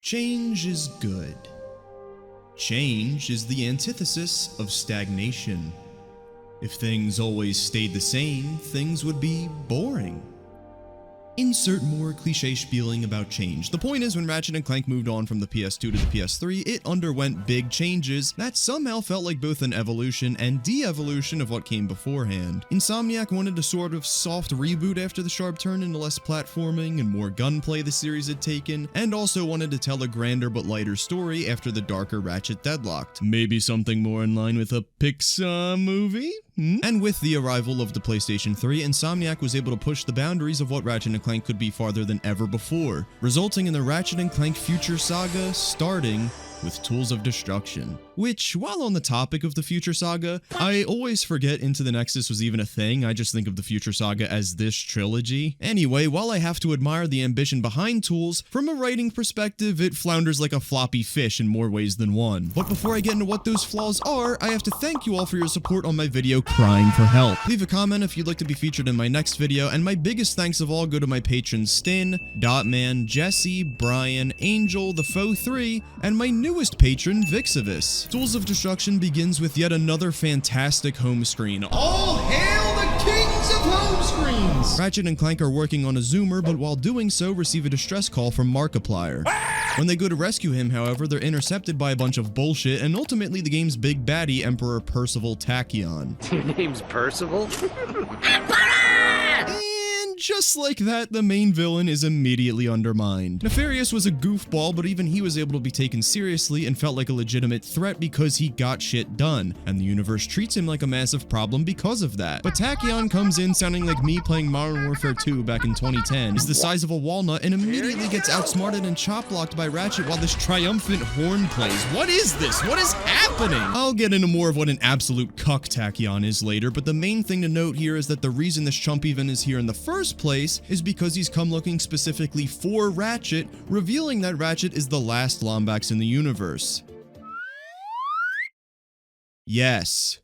Change is good. Change is the antithesis of stagnation. If things always stayed the same, things would be boring. Insert more cliche spieling about change. The point is, when Ratchet and Clank moved on from the PS2 to the PS3, it underwent big changes that somehow felt like both an evolution and de-evolution of what came beforehand. Insomniac wanted a sort of soft reboot after the sharp turn into less platforming and more gunplay the series had taken, and also wanted to tell a grander but lighter story after the darker Ratchet deadlocked. Maybe something more in line with a Pixar movie? And with the arrival of the PlayStation 3, Insomniac was able to push the boundaries of what Ratchet and Clank could be farther than ever before, resulting in the Ratchet and Clank Future saga starting with Tools of Destruction. Which, while on the topic of the Future Saga, I always forget Into the Nexus was even a thing. I just think of the Future Saga as this trilogy. Anyway, while I have to admire the ambition behind Tools, from a writing perspective, it flounders like a floppy fish in more ways than one. But before I get into what those flaws are, I have to thank you all for your support on my video Crying for Help. Leave a comment if you'd like to be featured in my next video, and my biggest thanks of all go to my patrons Stin, Dotman, Jesse, Brian, Angel, The Foe 3, and my newest patron, Vixavis. Tools of Destruction begins with yet another fantastic home screen. All hail the kings of home screens! Ratchet and Clank are working on a zoomer, but while doing so, receive a distress call from Markiplier. When they go to rescue him, however, they're intercepted by a bunch of bullshit, and ultimately the game's big baddie, Emperor Percival Tachyon. Your name's Percival? Just like that, the main villain is immediately undermined. Nefarious was a goofball, but even he was able to be taken seriously and felt like a legitimate threat because he got shit done, and the universe treats him like a massive problem because of that. But Tachyon comes in sounding like me playing Modern Warfare 2 back in 2010, is the size of a walnut, and immediately gets outsmarted and chop-blocked by Ratchet while this triumphant horn plays. What is this? What is happening? I'll get into more of what an absolute cuck Tachyon is later, but the main thing to note here is that the reason this chump even is here in the first place is because he's come looking specifically for Ratchet, revealing that Ratchet is the last Lombax in the universe. Yes.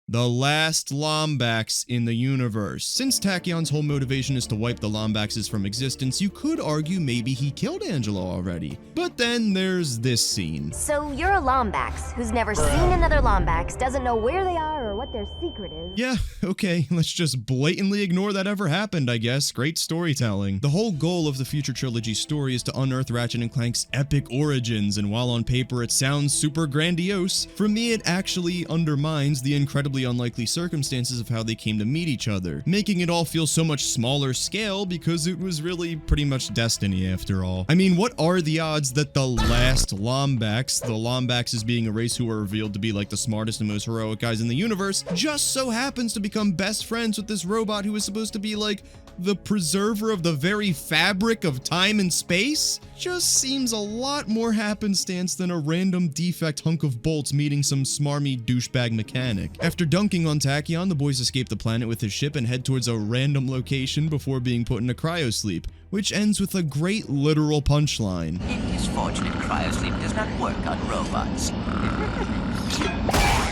The last Lombax in the universe. Since Tachyon's whole motivation is to wipe the Lombaxes from existence, you could argue maybe he killed Angelo already. But then there's this scene. So you're a Lombax who's never seen another Lombax, doesn't know where they are or what their secret is. Yeah, okay, let's just blatantly ignore that ever happened, I guess. Great storytelling. The whole goal of the Future Trilogy story is to unearth Ratchet and Clank's epic origins, and while on paper it sounds super grandiose, for me it actually undermines the incredibly unlikely circumstances of how they came to meet each other, making it all feel so much smaller scale because it was really pretty much destiny after all. I mean, what are the odds that the last Lombax, the Lombaxes being a race who are revealed to be like the smartest and most heroic guys in the universe, just so happens to become best friends with this robot who is supposed to be like the preserver of the very fabric of time and space? Just seems a lot more happenstance than a random defect hunk of bolts meeting some smarmy douchebag mechanic. After dunking on Tachyon, the boys escape the planet with his ship and head towards a random location before being put into cryosleep, which ends with a great literal punchline. It is fortunate cryosleep does not work on robots.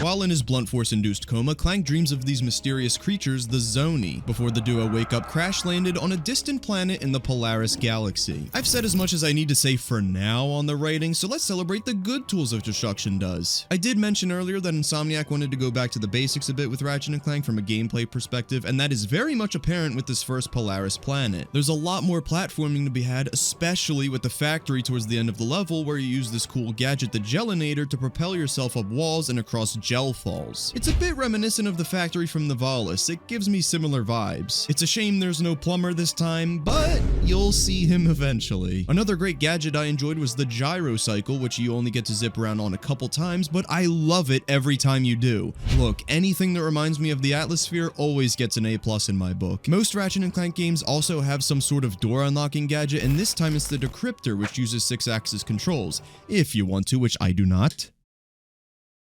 While in his blunt force-induced coma, Clank dreams of these mysterious creatures, the Zoni, before the duo wake up crash-landed on a distant planet in the Polaris Galaxy. I've said as much as I need to say for now on the writing, so let's celebrate the good Tools of Destruction does. I did mention earlier that Insomniac wanted to go back to the basics a bit with Ratchet and Clank from a gameplay perspective, and that is very much apparent with this first Polaris planet. There's a lot more platforming to be had, especially with the factory towards the end of the level, where you use this cool gadget, the Gelinator, to propel yourself up walls and across gel falls. It's a bit reminiscent of the factory from Nivalis. It gives me similar vibes. It's a shame there's no plumber this time, but you'll see him eventually. Another great gadget I enjoyed was the gyro cycle, which you only get to zip around on a couple times, but I love it every time you do. Look, anything that reminds me of the Atmosphere always gets an A+ in my book. Most Ratchet and Clank games also have some sort of door unlocking gadget, and this time it's the Decryptor, which uses 6-axis controls, if you want to, which I do not.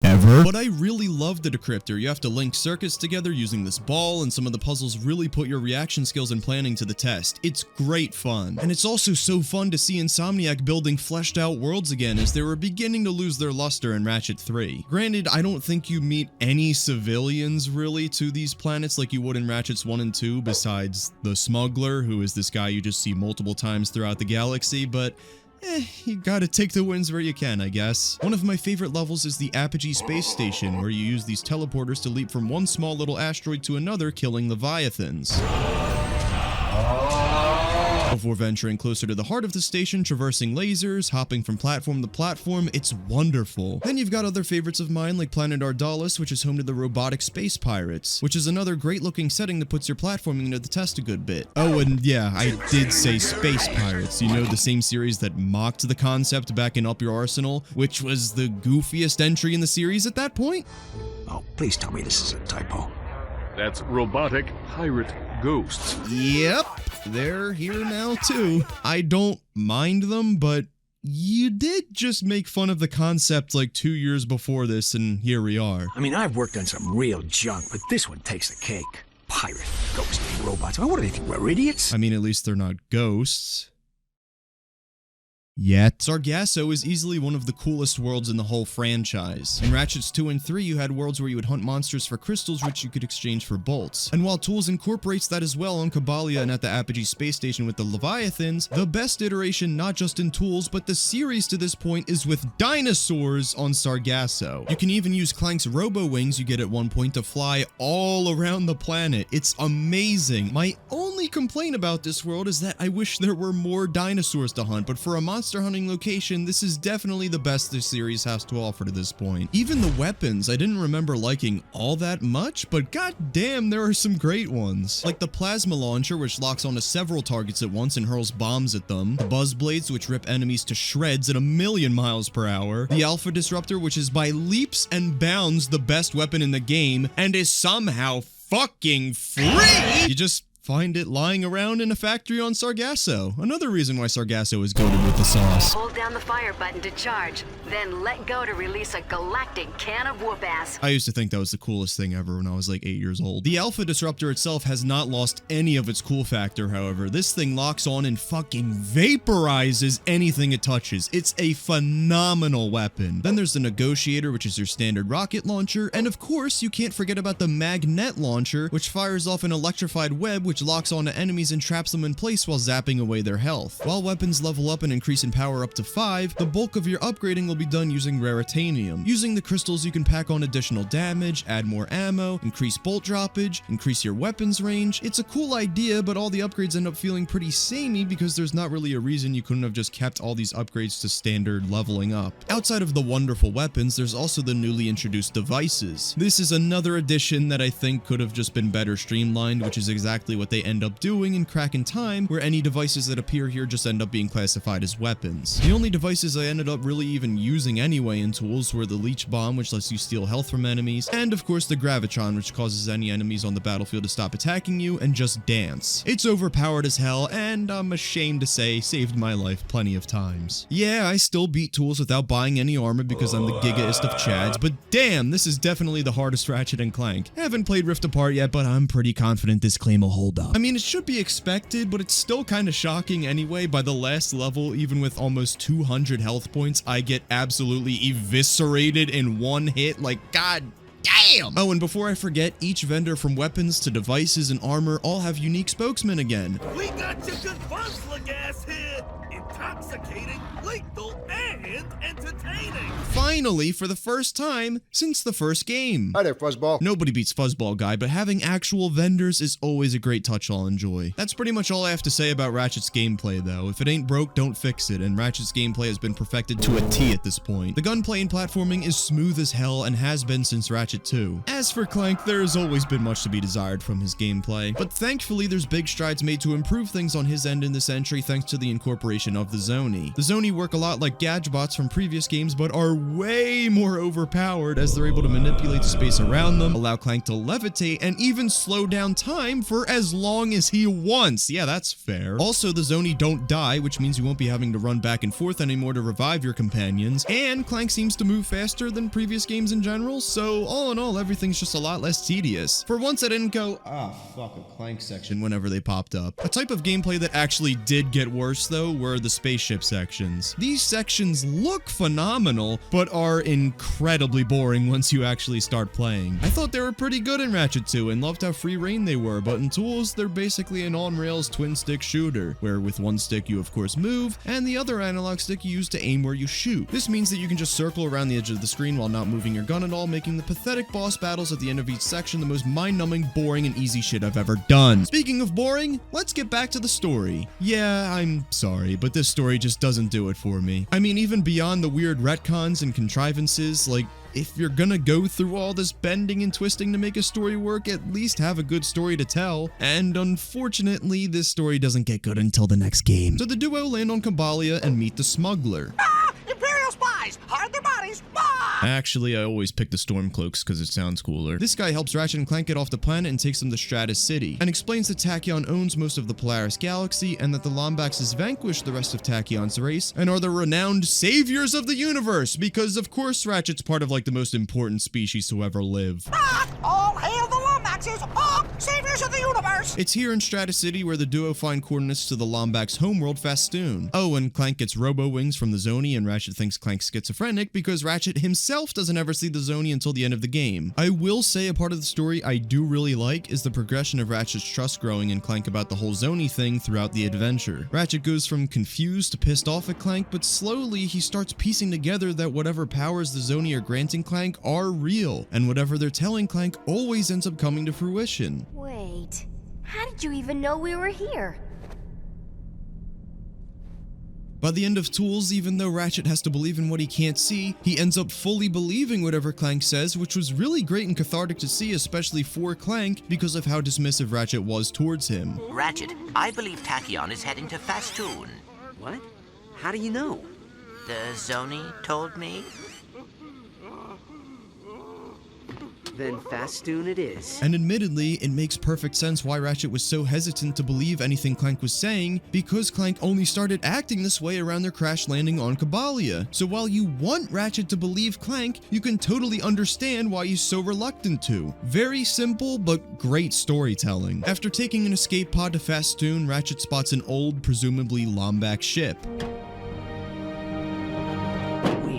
Ever. But I really love the Decryptor. You have to link circuits together using this ball, and some of the puzzles really put your reaction skills and planning to the test. It's great fun. And it's also so fun to see Insomniac building fleshed out worlds again, as they were beginning to lose their luster in Ratchet 3. Granted, I don't think you meet any civilians really to these planets like you would in Ratchets 1 and 2, besides the Smuggler, who is this guy you just see multiple times throughout the galaxy, but you gotta take the wins where you can, I guess. One of my favorite levels is the Apogee Space Station, where you use these teleporters to leap from one small little asteroid to another, killing Leviathans. Before venturing closer to the heart of the station, traversing lasers, hopping from platform to platform, it's wonderful. Then you've got other favorites of mine like Planet Ardalis, which is home to the robotic space pirates, which is another great looking setting that puts your platforming into the test a good bit. Oh, and yeah, I did say space pirates. You know, the same series that mocked the concept back in Up Your Arsenal, which was the goofiest entry in the series at that point? Oh, please tell me this is a typo. That's robotic pirate ghosts. Yep, they're here now too. I don't mind them, but you did just make fun of the concept like 2 years before this, and here we are. I mean, I've worked on some real junk, but this one takes the cake. Pirate, ghost, robots. I mean, what do they think, we're idiots? I mean, at least they're not ghosts. Yet. Sargasso is easily one of the coolest worlds in the whole franchise. In Ratchets 2 and 3, you had worlds where you would hunt monsters for crystals which you could exchange for bolts. And while Tools incorporates that as well on Kabalia and at the Apogee Space Station with the Leviathans, the best iteration not just in Tools but the series to this point is with dinosaurs on Sargasso. You can even use Clank's robo-wings you get at one point to fly all around the planet. It's amazing. My only complaint about this world is that I wish there were more dinosaurs to hunt, but for a monster hunting location, this is definitely the best this series has to offer to this point. Even the weapons, I didn't remember liking all that much, but goddamn, there are some great ones. Like the plasma launcher, which locks onto several targets at once and hurls bombs at them. The buzz blades, which rip enemies to shreds at 1,000,000 miles per hour. The alpha disruptor, which is by leaps and bounds the best weapon in the game and is somehow fucking free. You just find it lying around in a factory on Sargasso. Another reason why Sargasso is goated with the sauce. Hold down the fire button to charge, then let go to release a galactic can of whoop-ass. I used to think that was the coolest thing ever when I was like 8 years old. The Alpha Disruptor itself has not lost any of its cool factor, however. This thing locks on and fucking vaporizes anything it touches. It's a phenomenal weapon. Then there's the Negotiator, which is your standard rocket launcher, and of course, you can't forget about the Magnet Launcher, which fires off an electrified web which locks onto enemies and traps them in place while zapping away their health. While weapons level up and increase in power up to 5, the bulk of your upgrading will be done using Raritanium. Using the crystals, you can pack on additional damage, add more ammo, increase bolt droppage, increase your weapons range. It's a cool idea, but all the upgrades end up feeling pretty samey because there's not really a reason you couldn't have just kept all these upgrades to standard leveling up. Outside of the wonderful weapons, there's also the newly introduced devices. This is another addition that I think could have just been better streamlined, which is exactly what they end up doing in Crack in Time, where any devices that appear here just end up being classified as weapons. The only devices I ended up really even using anyway in Tools were the Leech Bomb, which lets you steal health from enemies, and of course the Gravitron, which causes any enemies on the battlefield to stop attacking you and just dance. It's overpowered as hell, and I'm ashamed to say, saved my life plenty of times. Yeah, I still beat Tools without buying any armor because I'm the gigaest of chads, but damn, this is definitely the hardest Ratchet and Clank. I haven't played Rift Apart yet, but I'm pretty confident this claim will hold up. I mean, it should be expected, but it's still kind of shocking anyway. By the last level, even with almost 200 health points, I get absolutely eviscerated in one hit. Like, god damn! Oh, and before I forget, each vendor from weapons to devices and armor all have unique spokesmen again. We got you good Fuzzler gas here! Intoxicating, lethal, and entertaining! Finally, for the first time since the first game. Hi there, Fuzzball. Nobody beats Fuzzball Guy, but having actual vendors is always a great touch I'll enjoy. That's pretty much all I have to say about Ratchet's gameplay, though. If it ain't broke, don't fix it, and Ratchet's gameplay has been perfected to a T at this point. The gunplay and platforming is smooth as hell and has been since Ratchet 2. As for Clank, there has always been much to be desired from his gameplay, but thankfully there's big strides made to improve things on his end in this entry thanks to the incorporation of the Zoni. The Zoni work a lot like Gadgebots from previous games, but are way more overpowered as they're able to manipulate the space around them, allow Clank to levitate, and even slow down time for as long as he wants. Yeah, that's fair. Also, the Zoni don't die, which means you won't be having to run back and forth anymore to revive your companions, and Clank seems to move faster than previous games in general, so all in all, everything's just a lot less tedious. For once, I didn't go, fuck a Clank section whenever they popped up. A type of gameplay that actually did get worse, though, were the spaceship sections. These sections look phenomenal, but but are incredibly boring once you actually start playing. I thought they were pretty good in Ratchet 2 and loved how free reign they were, but in Tools, they're basically an on-rails twin-stick shooter, where with one stick you of course move, and the other analog stick you use to aim where you shoot. This means that you can just circle around the edge of the screen while not moving your gun at all, making the pathetic boss battles at the end of each section the most mind-numbing, boring, and easy shit I've ever done. Speaking of boring, let's get back to the story. Yeah, I'm sorry, but this story just doesn't do it for me. I mean, even beyond the weird retcons and contrivances, like, if you're gonna go through all this bending and twisting to make a story work, at least have a good story to tell. And unfortunately, this story doesn't get good until the next game. So the duo land on Kabalia and meet the smuggler. Imperial spies! Hide their bodies! Actually, I always pick the Stormcloaks because it sounds cooler. This guy helps Ratchet and Clank get off the planet and takes them to Stratus City, and explains that Tachyon owns most of the Polaris Galaxy and that the Lombaxes vanquished the rest of Tachyon's race and are the renowned saviors of the universe, because of course Ratchet's part of like the most important species to ever live. All hail the Lombaxes! Saviors of the universe! It's here in Stratus City where the duo find coordinates to the Lombax homeworld Fastoon. Oh, and Clank gets robo-wings from the Zoni, and Ratchet thinks Clank's schizophrenic because Ratchet himself doesn't ever see the Zoni until the end of the game. I will say a part of the story I do really like is the progression of Ratchet's trust growing in Clank about the whole Zoni thing throughout the adventure. Ratchet goes from confused to pissed off at Clank, but slowly he starts piecing together that whatever powers the Zoni are granting Clank are real, and whatever they're telling Clank always ends up coming to fruition. Wait, how did you even know we were here? By the end of Tools, even though Ratchet has to believe in what he can't see, he ends up fully believing whatever Clank says, which was really great and cathartic to see, especially for Clank, because of how dismissive Ratchet was towards him. Ratchet, I believe Tachyon is heading to Fastoon. What? How do you know? The Zoni told me. Then Fastoon it is. And admittedly, it makes perfect sense why Ratchet was so hesitant to believe anything Clank was saying, because Clank only started acting this way around their crash landing on Kabalia. So while you want Ratchet to believe Clank, you can totally understand why he's so reluctant to. Very simple, but great storytelling. After taking an escape pod to Fastoon, Ratchet spots an old, presumably Lombax ship.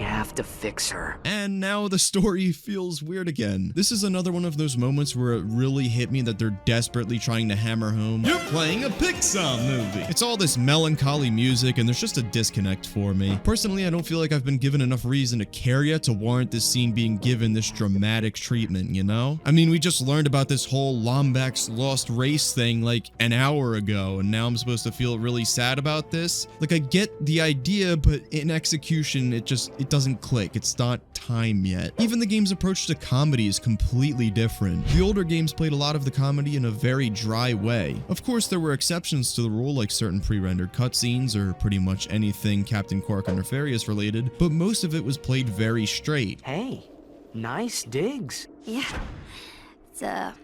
Have to fix her. And now the story feels weird again. This is another one of those moments where it really hit me that they're desperately trying to hammer home, you're playing a Pixar movie. It's all this melancholy music and there's just a disconnect for me. Personally, I don't feel like I've been given enough reason to care yet to warrant this scene being given this dramatic treatment, you know? I mean, we just learned about this whole Lombax lost race thing like an hour ago, and now I'm supposed to feel really sad about this? Like, I get the idea, but in execution, it doesn't click. It's not time yet. Even the game's approach to comedy is completely different. The older games played a lot of the comedy in a very dry way. Of course, there were exceptions to the rule, like certain pre-rendered cutscenes or pretty much anything Captain Quark or Nefarious related, but most of it was played very straight. Hey, nice digs. Yeah, it's a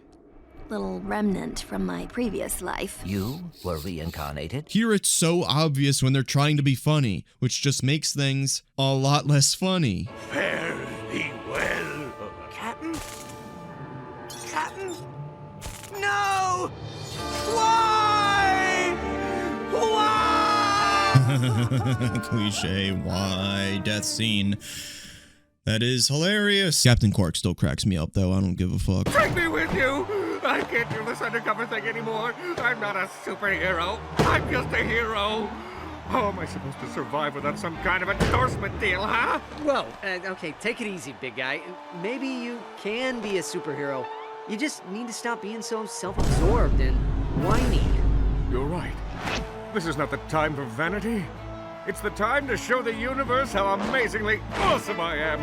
little remnant from my previous life. You were reincarnated? Here it's so obvious when they're trying to be funny, which just makes things a lot less funny. Fare thee well. Captain? Captain? No! Why? Why? Cliche, why? Death scene. That is hilarious. Captain Quark still cracks me up though, I don't give a fuck. Take me with you. I can't do this undercover thing anymore. I'm not a superhero. I'm just a hero. How am I supposed to survive without some kind of endorsement deal, huh? Whoa, okay, take it easy, big guy. Maybe you can be a superhero. You just need to stop being so self-absorbed and whiny. You're right. This is not the time for vanity. It's the time to show the universe how amazingly awesome I am.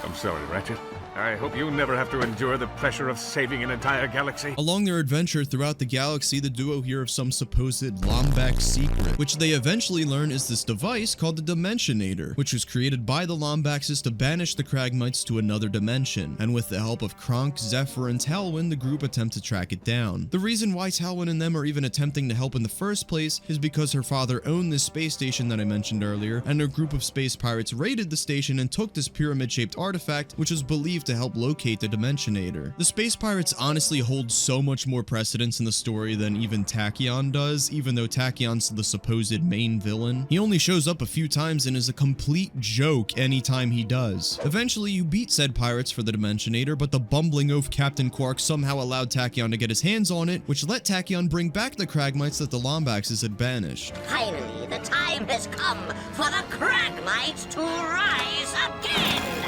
I'm sorry, Ratchet. I hope you never have to endure the pressure of saving an entire galaxy. Along their adventure throughout the galaxy, the duo hear of some supposed Lombax secret, which they eventually learn is this device called the Dimensionator, which was created by the Lombaxes to banish the Kragmites to another dimension. And with the help of Kronk, Zephyr, and Talwyn, the group attempt to track it down. The reason why Talwyn and them are even attempting to help in the first place is because her father owned this space station that I mentioned earlier, and a group of space pirates raided the station and took this pyramid-shaped artifact, which is believed to help locate the Dimensionator. The space pirates honestly hold so much more precedence in the story than even Tachyon does, even though Tachyon's the supposed main villain. He only shows up a few times and is a complete joke anytime he does. Eventually, you beat said pirates for the Dimensionator, but the bumbling oaf Captain Quark somehow allowed Tachyon to get his hands on it, which let Tachyon bring back the Cragmites that the Lombaxes had banished. Finally, the time has come for the Cragmites to rise again!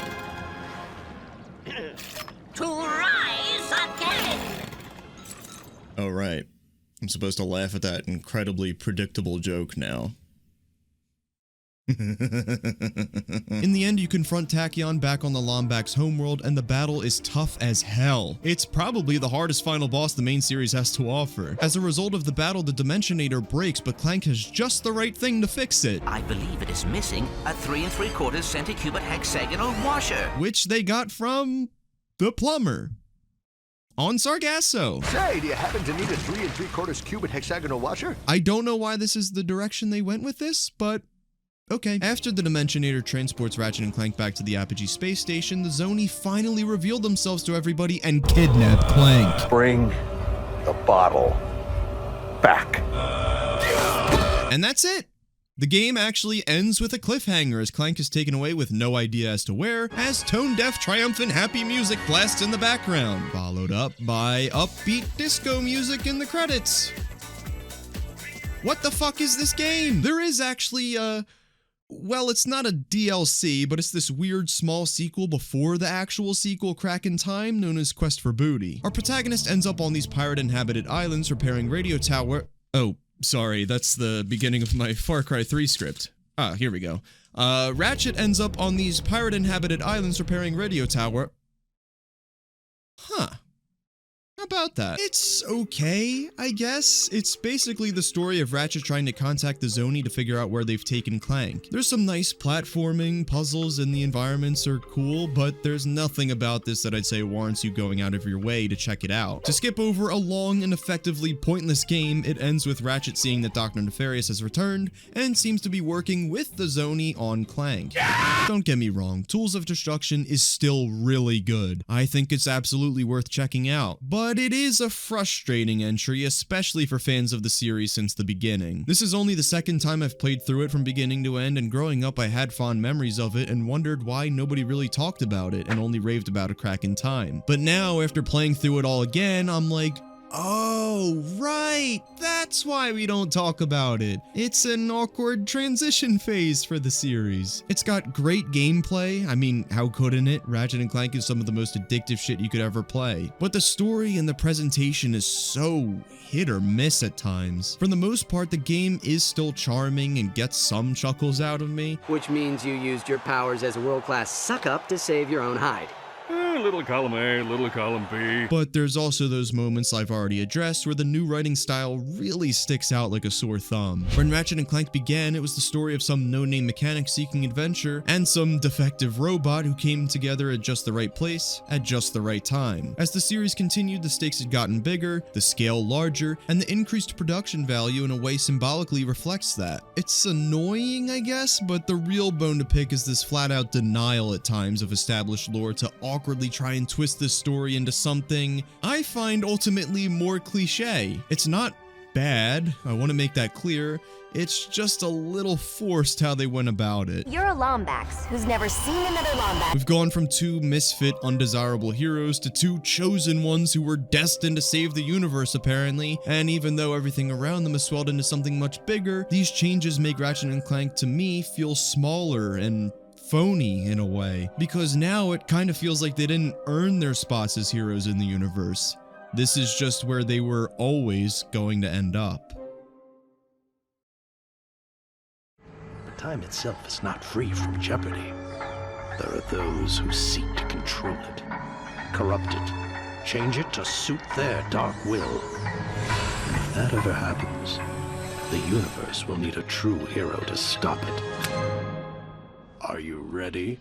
To rise again! Oh, right. I'm supposed to laugh at that incredibly predictable joke now. In the end, you confront Tachyon back on the Lombax homeworld, and the battle is tough as hell. It's probably the hardest final boss the main series has to offer. As a result of the battle, the Dimensionator breaks, but Clank has just the right thing to fix it. I believe it is missing a 3 3/4 centicubit hexagonal washer. Which they got from the plumber on Sargasso. Say, do you happen to need a 3 3/4 cubit hexagonal washer? I don't know why this is the direction they went with this, but okay. After the Dimensionator transports Ratchet and Clank back to the Apogee space station, the Zoni finally revealed themselves to everybody and kidnapped Clank. Bring the bottle back. And that's it. The game actually ends with a cliffhanger as Clank is taken away with no idea as to where, as tone-deaf, triumphant, happy music blasts in the background, followed up by upbeat disco music in the credits. What the fuck is this game? There is actually, well, it's not a DLC, but it's this weird small sequel before the actual sequel Crack in Time, known as Quest for Booty. Our protagonist ends up on these pirate-inhabited islands repairing radio tower. Oh, sorry, that's the beginning of my Far Cry 3 script. Ah, here we go. Ratchet ends up on these pirate-inhabited islands repairing radio tower. Huh. How about that? It's okay, I guess. It's basically the story of Ratchet trying to contact the Zoni to figure out where they've taken Clank. There's some nice platforming, puzzles, and the environments are cool, but there's nothing about this that I'd say warrants you going out of your way to check it out. To skip over a long and effectively pointless game, it ends with Ratchet seeing that Dr. Nefarious has returned and seems to be working with the Zoni on Clank. Don't get me wrong, Tools of Destruction is still really good. I think it's absolutely worth checking out, but it is a frustrating entry, especially for fans of the series since the beginning. This is only the second time I've played through it from beginning to end, and growing up I had fond memories of it and wondered why nobody really talked about it and only raved about a Crack in Time. But now, after playing through it all again, I'm like, oh, right, that's why we don't talk about it. It's an awkward transition phase for the series. It's got great gameplay. I mean, how couldn't it? Ratchet and Clank is some of the most addictive shit you could ever play. But the story and the presentation is so hit or miss at times. For the most part, the game is still charming and gets some chuckles out of me. Which means you used your powers as a world-class suck-up to save your own hide. Little column A, little column B. But there's also those moments I've already addressed where the new writing style really sticks out like a sore thumb. When Ratchet and Clank began, it was the story of some no-name mechanic seeking adventure and some defective robot who came together at just the right place at just the right time. As the series continued, the stakes had gotten bigger, the scale larger, and the increased production value in a way symbolically reflects that. It's annoying, I guess, but the real bone to pick is this flat-out denial at times of established lore to awkwardly try and twist this story into something I find ultimately more cliche. It's not bad, I want to make that clear. It's just a little forced how they went about it. You're a Lombax who's never seen another Lombax. We've gone from two misfit, undesirable heroes to two chosen ones who were destined to save the universe, apparently. And even though everything around them has swelled into something much bigger, these changes make Ratchet and Clank, to me, feel smaller and phony in a way, because now it kind of feels like they didn't earn their spots as heroes in the universe. This is just where they were always going to end up. But time itself is not free from jeopardy. There are those who seek to control it, corrupt it, change it to suit their dark will. And if that ever happens, the universe will need a true hero to stop it. Are you ready?